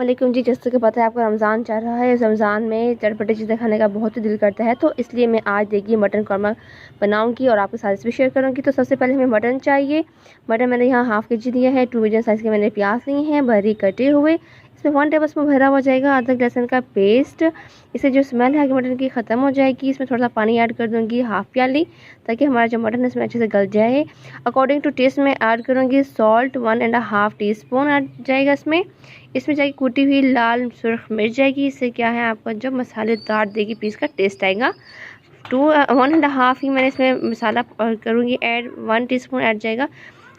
वालेकुम जी। जैसे कि पता है आपको रमज़ान चल रहा है। रमज़ान में चटपटी चीज़ें खाने का बहुत ही दिल करता है, तो इसलिए मैं आज देखिए मटन कौरमा बनाऊंगी और आपके साथ इस भी शेयर करूंगी। तो सबसे पहले हमें मटन चाहिए। मटन मैंने यहाँ हाफ़ के जी दिया है। 2 मीडियम साइज़ के मैंने प्याज लिए हैं बारीक कटे हुए। इसमें 1 टेबल स्पून भरा हो जाएगा अदरक लहसुन का पेस्ट। इससे जो स्मेल है मटन की ख़त्म हो जाएगी। इसमें थोड़ा सा पानी ऐड कर दूँगी हाफ़ प्याली, ताकि हमारा जो मटन है इसमें अच्छे से गल जाए। अकॉर्डिंग टू टेस्ट में ऐड करूँगी सॉल्ट 1.5 टीस्पून ऐड जाएगा इसमें जाएगी कूटी हुई लाल सुर्ख मिर्च जाएगी। इससे क्या है आपका जो मसालेदार देगी पीस का टेस्ट आएगा। 1.5 ही मैंने इसमें मसाला करूँगी ऐड। 1 टीस्पून ऐड जाएगा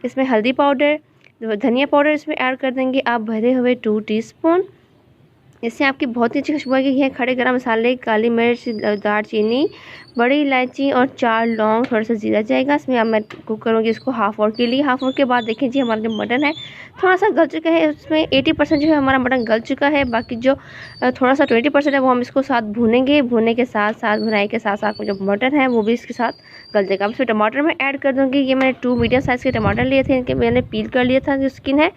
इसमें हल्दी पाउडर, धनिया पाउडर इसमें ऐड कर देंगे आप भरे हुए 2 टीस्पून। इससे आपकी बहुत ही अच्छी खुशबू आएगी। ये खड़े गरम मसाले, काली मिर्च, दालचीनी, बड़ी इलायची और 4 लौंग, थोड़ा सा जीरा जाएगा। इसमें अब मैं कुक करूँगी इसको हाफ़ आवर के लिए। हाफ़ आवर के बाद देखें जी हमारा जो मटन है थोड़ा सा गल चुका है। इसमें 80% जो है हमारा मटन गल चुका है। बाकी जो थोड़ा सा 20% है वो हम इसको साथ भूनेंगे। भुनाई के साथ साथ जो मटन है वो भी इसके साथ गल जाएगा। अब इसमें टमाटर मैं ऐड कर दूँगी। ये मैंने 2 मीडियम साइज़ के टमाटर लिए थे, इनके मैंने पील कर लिया था जो स्किन है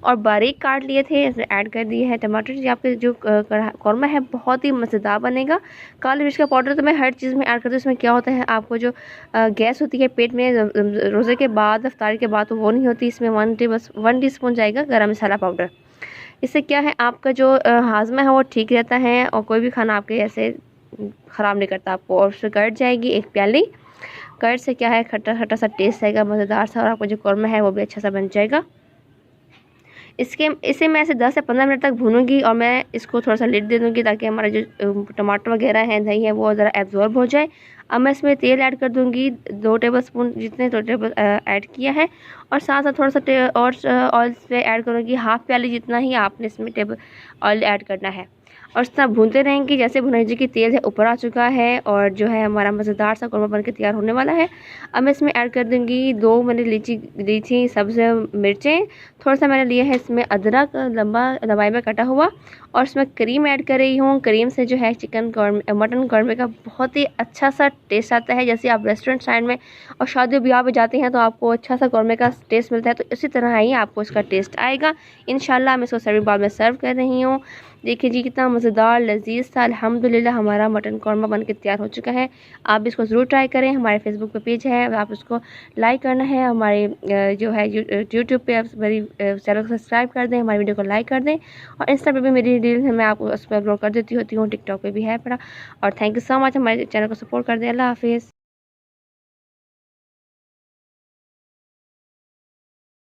और बारीक काट लिए थे। इसमें ऐड कर दिए हैं टमाटर। ये आपके जो कौरमा है बहुत ही मज़ेदार बनेगा। काली मिर्च का पाउडर तो मैं हर चीज़ में ऐड करती हूँ। इसमें क्या होता है आपको जो गैस होती है पेट में रोज़े के बाद, इफ्तारी के बाद, तो वो नहीं होती। इसमें 1 टीस्पून जाएगा गरम मसाला पाउडर। इससे क्या है आपका जो हाजमा है वो ठीक रहता है और कोई भी खाना आपके ऐसे ख़राब नहीं करता आपको। और उससे कर्ड जाएगी 1 प्याली। कर्ड से क्या है खट्टा खट्टा सा टेस्ट आएगा, मज़ेदार सा, और आपका जो कौरमा है वो भी अच्छा सा बन जाएगा। इसे मैं ऐसे 10 से 15 मिनट तक भूनूंगी और मैं इसको थोड़ा सा लिड दे दूँगी ताकि हमारा जो टमाटर वगैरह है, दही है, वो ज़रा एब्जॉर्ब हो जाए। अब मैं इसमें तेल ऐड कर दूँगी 2 टेबल स्पून जितने 2 टेबल ऐड किया है, और साथ साथ थोड़ा सा और ऑयल पे ऐड करूँगी हाफ़ प्याली जितना ही आपने इसमें टेबल ऑयल ऐड करना है। और इस तरह भूनते रहेंगे। जैसे भुनाई की तेल है ऊपर आ चुका है और जो है हमारा मज़ेदार सा कौरमा बन के तैयार होने वाला है। अब मैं इसमें ऐड कर दूँगी 2 मैंने ली थी सब्ज़ मिर्चें। थोड़ा सा मैंने लिया है इसमें अदरक लंबा दवाई में कटा हुआ, और इसमें क्रीम ऐड कर रही हूँ। क्रीम से जो है मटन कौरमे का बहुत ही अच्छा सा टेस्ट आता है। जैसे आप रेस्टोरेंट साइड में और शादी ब्याह में जाते हैं तो आपको अच्छा सा कौरमे का टेस्ट मिलता है, तो इसी तरह ही आपको इसका टेस्ट आएगा इंशाल्लाह। मैं इसको सर्विंग बाउल में सर्व कर रही हूँ। देखिए जी कितना मज़ेदार लजीज़ सा अल्हम्दुलिल्लाह हमारा मटन कौरमा बन के तैयार हो चुका है। आप इसको ज़रूर ट्राई करें। हमारे फेसबुक पे पेज है, आप उसको लाइक करना है। हमारे जो है यूट्यूब पे आप मेरी चैनल को सब्सक्राइब कर दें, हमारी वीडियो को लाइक कर दें। और इंस्टा पे भी मेरी रील है, मैं आपको उस पर अपलोड कर देती होती हूँ। टिकटॉक पे भी है पड़ा। और थैंक यू सो मच, हमारे चैनल को सपोर्ट कर दें। अल्लाह हाफिज़।